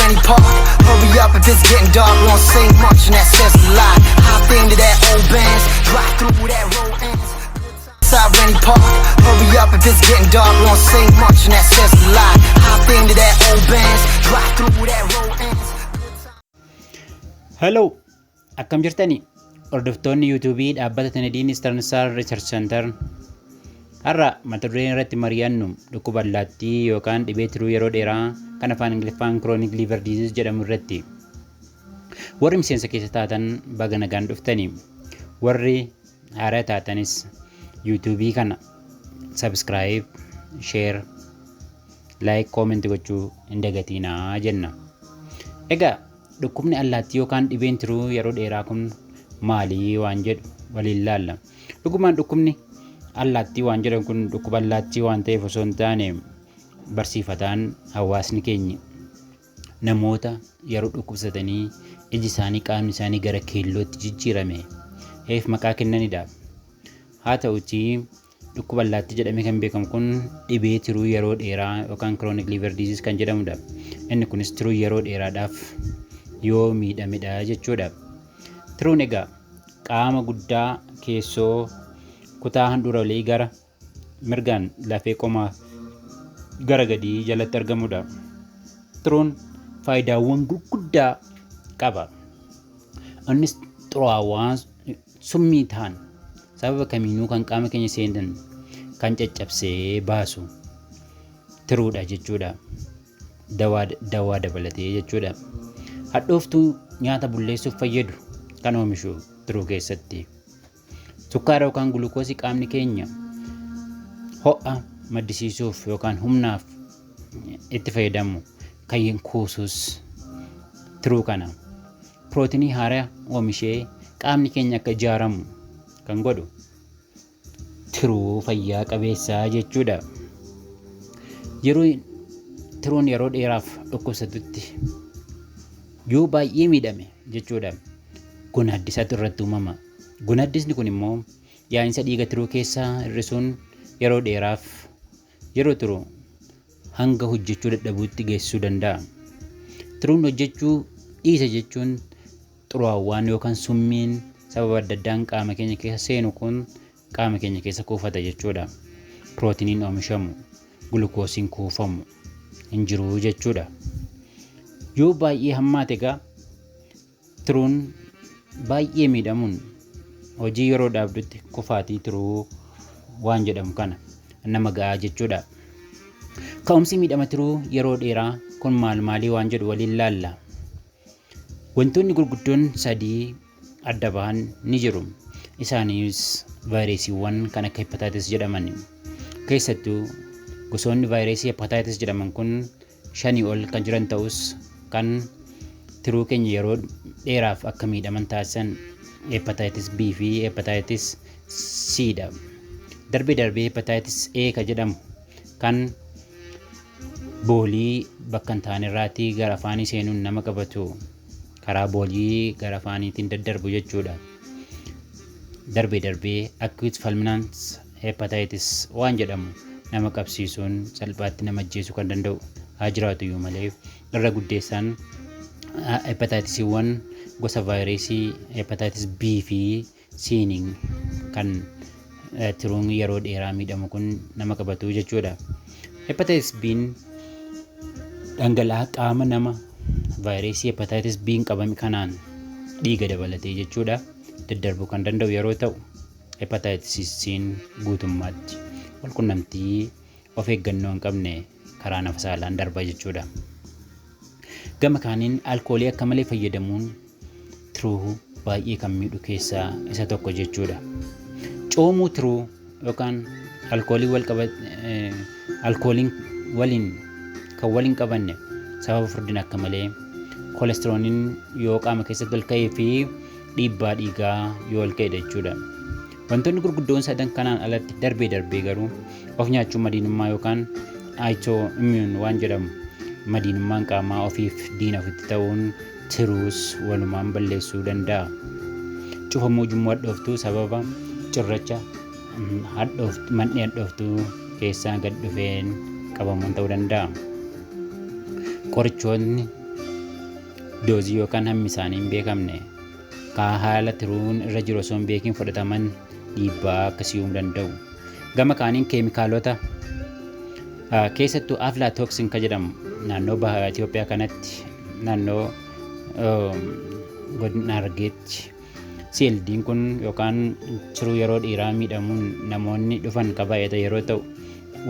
Rennie Park. Hurry up if it's getting dark. Won't say much and that says a lot. Hop into that old Benz, drive through that road ends. Inside Rennie Park. Hurry up if it's getting dark. Won't say much and that says a lot. Hop into that old Benz, drive through that road ends. Hello, akkam jirtani? Hordoftoonni YouTube dhaabbata Tenediin Eastern Star Research Center. Har'a mata dureen irratti mari'annu dhukkuba allaattii yookaan dhibee tiruu yeroo dheeraa kan afaan Ingiliffaan chronic liver disease jedhamu irratti. Warri miseensa keessa taatan baga nagaan dhuftanii. Warri haaraa taatanis YouTube kana subscribe, share, like, comment gochuu hin dagatinaa jenna. Egaa dhukkubni allaattii yookaan dhibeen tiruu yeroo dheeraa kun maalii waan jedhu waliin ilaalla. Dhukkubni allaattii waan jedhan kun dhukkuba allaattii waan ta'eef osoo hin taane barsiifataan hawaasni keenya namoota yeroo dhukkubsatanii iji isaanii qaamni isaanii gara keellootti jijjiirame maqaa kennanidha. Haa ta'utii dhukkuba allaattii jedhamee kan beekamu kun dhibee tiruu yeroo dheeraa yookaan chronic liver disease kan jedhamudha. Inni kunis tiruu yeroo dheeraadhaaf yoo miidhamedha jechuudha. Tiruun egaa qaama guddaa keessoo kutaa handhuura olii gara mirgaan lafee qomaa gara gadii jalatti argamudha. Tiruun faayidaawwan gurguddaa qaba. Innis xuraawaa summii ta'an sababa kamiinuu kan qaama keenya seenan kan caccabsee baasu tiruudha jechuudha. Dawaa dabalatee jechuudha. Hadhooftuu nyaata bulleessuuf fayyadu kan oomishu tiruu keessatti. Sukkaara yookaan gulukoosii qaamni keenya ho'a maddisiisuuf yookaan humnaaf itti fayyadamu kan kuusus tiruu kana. Pirootinii haaraa oomishee qaamni keenya akka ijaaramu kan godhu tiruu fayyaa qabeessaa jechuudha. Tiruun yeroo dheeraaf dhukkubsatutti yoo baay'ee miidhame jechuudha. Gonaaddisaatu irratti uumama. Gonaddisni kun immoo yaa'insa dhiiga tiruu keessaa hir'isuun yeroo dheeraaf yeroo turu hanga hojjechuu dadhabuutti geessisuu danda'a. Tiruun hojjechuu dhiisa jechuun xuraawaan yookaan summiin sababa adda addaan qaama keenya keessa seenu kun qaama keenya keessa kuufata jechuudha. Pirootiniin oomishamu, gulukoosiin kuufamu hin jiru jechuudha. Yoo baay'ee hammaate egaa tiruun baay'ee miidhamuun hojii yeroo dhaabdutti kufaatii tiruu waan jedhamu kana nama ga'a jechuudha. Ka'umsi miidhama tiruu yeroo dheeraa kun maalii waan jedhu waliin ilaalla. Wantoonni gurguddoon sadii adda bahan ni jiru. Isaanis vaayirasiiwwan kan akka hepatitis jedhaman. Keessattuu gosoonni vaayirasii hepatitis jedhaman kun 5 ol kan jiran ta'us kan tiruu keenya yeroo dheeraaf akka miidhaman taasisan hepatitis B fi hepatitis C dha. Darbee hepatitis A kan jedhamu kan boolii bakka hin taane irraatii gara afaanii seenuun nama qabatu karaa boolii gara afaaniitiin daddarbu jechuudha. Darbee acute fulminant hepatitis waan jedhamu nama qabsiisuun salphaatti nama ajjeesuu kan danda'u haa jiraatu iyyuu malee irra guddeessaan hepatitisiiwwan gosa vaayirasii hepatitis B fi C kan tiruun yeroo dheeraa miidhamu kun nama qabatu jechuudha. Hepatitis B dhangala'aa qaama nama vaayirasii hepatitis B qabame kanaan dhiiga dabalatee jechuudha daddarbuu kan danda'u yeroo ta'u, hepatitis C guutummaatti walqunnamtii of eeggannoo hin qabne karaa nafa saalaan darba jechuudha. Gama kaaniin alkoolii akka malee fayyadamuun tiruu baay'ee kan miidhu keessaa isa tokko jechuudha. Coomuu tiruu yookaan alkooliin waliin qabanne sababa furdina akka malee kolesterooliin yoo qaama keessatti ol ka'ee fi dhiibbaa dhiigaa yoo ol ka'e jechuudha. Wantoonni gurguddoon sadan kanaan alatti darbee garuu of nyaachuu madiinummaa yookaan autoimmune waan jedhamu madiinummaan qaamaa ofiif diina ofitti ta'uun tiruus walumaan balleessuu danda'a. Cufamuu ujummoo hadhooftuu sababa cirracha man'ee hadhooftuu keessaa gad dhufeen qabamuun ta'uu danda'a. Qorichoonni doozii yookaan hammi isaanii hin beekamne haala tiruun irra jiru osoo hin beekin fudhataman dhiibbaa akkasii uumuu danda'u. Gama kaaniin keemikaalota keessattuu aflaatooksin kan jedhamu naannoo baha Itoophiyaa kanatti naannoo godina Harargeetti CLD'n kun yookaan tiruu yeroo dheeraa miidhamuun namoonni dhufan kan baay'ata yeroo ta'u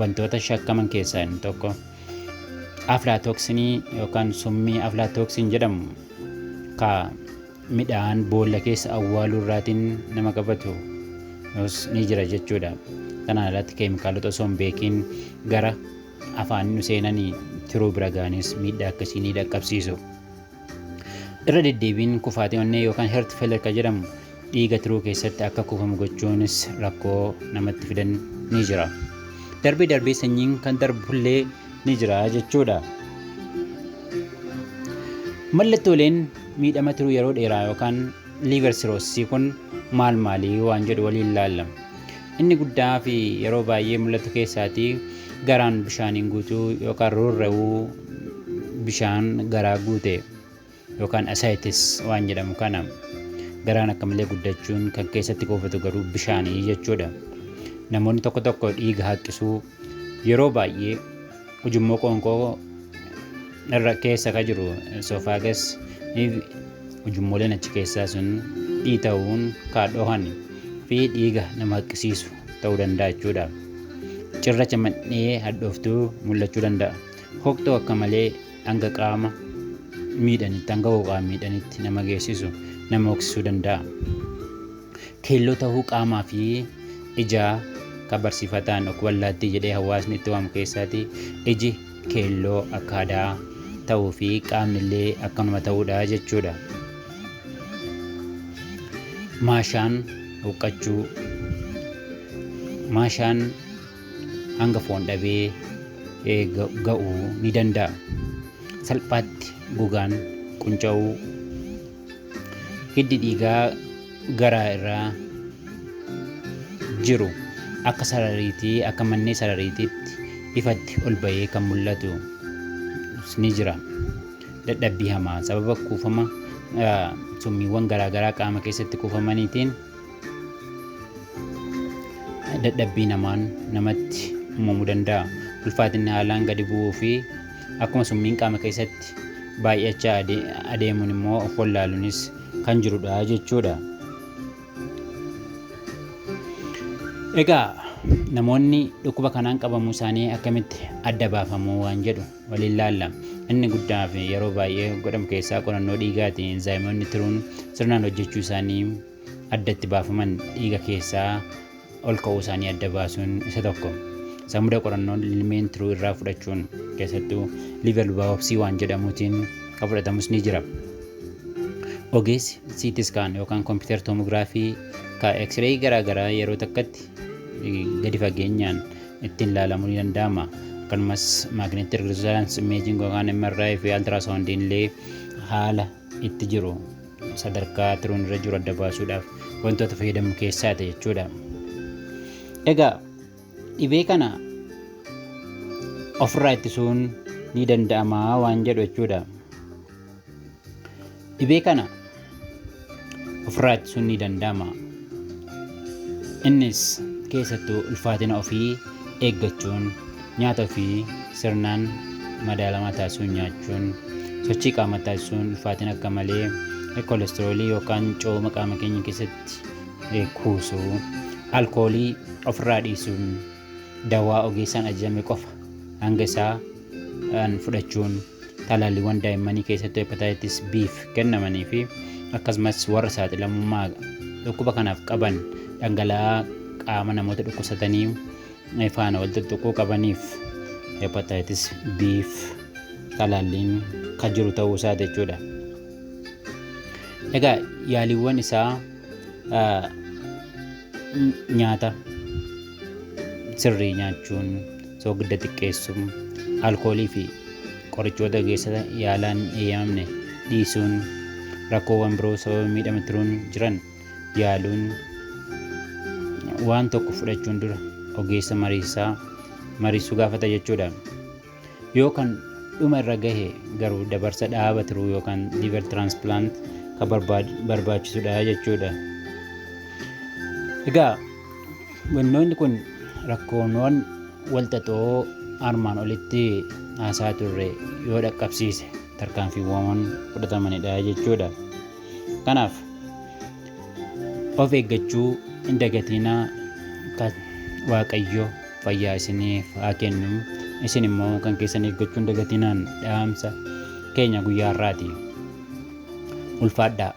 wantoota shakkaman keessaa inni tokko aflaatooksinii yookaan summii aflaatooksin jedhamu ka midhaan boolla keessa awwaaluu irraatiin nama qabatu ni jira jechuudha. Kanaan alatti keemikaalota osoo hin beekin gara afaan nu seenanii tiruu bira gaanis miidhaa akkasii ni dhaqqabsiisu. Irra deddeebiin kufaatii onnee yookaan heart failure kan jedhamu dhiiga tiruu keessatti akka kuufamu gochuunis rakkoo namatti fidan ni jira. Darbee darbee sanyiin kan darbullee ni jira jechuudha. Mallattooleen miidhama tiruu yeroo dheeraa yookaan liver cirrhosis kun maal maalii waan jedhu waliin ilaalla. Inni guddaa fi yeroo baay'ee mul'atu keessaatii garaan bishaaniin guutuu yookaan rurra'uu bishaan garaa guute yookaan asaayitis waan jedhamu kana garaan akka malee guddachuun kan keessatti kuufatu garuu bishaanii jechuudha. Namoonni tokko tokko dhiiga haqisuu yeroo baay'ee ujummoo qoonqoo irra keessa ka jiru esophagus ujummooleen achi keessaa sun dhiita'uun kaadhohan fi dhiiga nama haqisiisu ta'uu danda'a jechuudha. Cirracha mandhee hadhooftuu mul'achuu danda'a. Hoqxoo akka malee hanga qaama miidhanitti hanga qaama miidhanitti nama geessisu nama hoqsisuu danda'a. Keelloo ta'uu qaamaa fi ijaa kan barsiifataan okwallaattii jedhee hawaasni itti waamu keessaati iji keelloo akka hadaa ta'uu fi qaamni illee akkanuma ta'uudha jechuudha. Maashaan huqqachuu maashaan hanga foon dhabee ga'uu ni danda'a. Salphaatti gogaan qunca'uu hiddi dhiigaa garaa irraa jiru akka sarariitii akka mannee sarariitiitti ifatti ol bahee kan mul'atu ni jira. Dadhabbii hamaa sababa kuufama summiiwwan garaagaraa qaama keessatti kuufamaniitiin dadhabbii namatti uumamuu danda'a. Ulfaatinni haalaan gadi bu'uu fi akkuma summiin qaama keessatti baay'achaa adeemuun immoo of wallaaluunis kan jirudha jechuudha. Egaa namoonni dhukkuba kanaan qabamuu isaanii akkamitti adda baafamuu waan jedhu waliin ilaalla. Inni guddaa fi yeroo baay'ee godhamu keessaa qorannoo dhiigaatiin enzaayimoonni tiruun sirnaan hojjechuu isaanii addatti baafaman dhiiga keessaa ol ka'uu isaanii adda baasuun isa tokko. Samuda qorannoon ilmeen tiruu irraa fudhachuun keessattuu liver biopsy waan jedhamuutiin kan fudhatamus ni jira. Ogeessi CT scan yookaan computer tomography ka X-ray garaagaraa yeroo takkatti gadi fageenyaan ittiin ilaalamuu ni danda'ama. Akkasumas magnetic resonance imaging yookaan MRI fi ultrasound illee haala itti jiru sadarkaa tiruun irra jiru adda baasuudhaaf wantoota fayyadamu keessaa ta'e jechuudha. Egaa dhibee kana ofirraa ittisuun ni danda'ama waan jedhu jechuudha. Dhibee kana ofirraa ittisuun ni danda'ama. Innis keessattuu ulfaatina ofii eeggachuun, nyaata ofii sirnaan madaalamaa taasisuun nyaachuun, sochii qaamaa taasisuun ulfaatina akka malee kolesteroolii yookaan cooma qaama keenya keessatti kuusuu, alkoolii ofirraa dhiisuun, dawaa ogeessaan ajajame qofa hanga isaa fudhachuun, talaalliiwwan daa'immanii keessatti hepatitis B kennamanii fi akkasumas warra saaxilamummaa dhukkuba kanaaf qaban dhangala'aa qaama namoota dhukkubsatanii faana wal tuttuquu qabaniif hepatitis B talaalliin kan jiru ta'uu isaa jechuudha. Egaa yaaliiwwan isaa nyaata sirrii nyaachuun, soogidda xiqqeessuun, alkoolii fi qorichoota ogeessota yaalaan eeyyamamne dhiisuun, rakkoowwan biroo sababa miidhama tiruun jiran yaaluun, waan tokko fudhachuun dura ogeessa mariisuu gaafata jechuudha. Yoo kan dhuma irra gahe garuu dabarsa dhaaba turuu yookaan liver transplant kan barbaachisudha jechuudha. Egaa wannoonni kun rakkoowwan walxaxoo armaan olitti haasaa turre yoo dhaqqabsiise tarkaanfiiwwan fudhatamanidha jechuudha. Kanaaf of eeggachuu hin dagatinaa. Waaqayyo fayyaa isiniif haa kennu. Isin immoo kan keessan eeggachuu hin dagatinaan dhaamsa keenya guyyaa har'aati. Ulfaadhaa.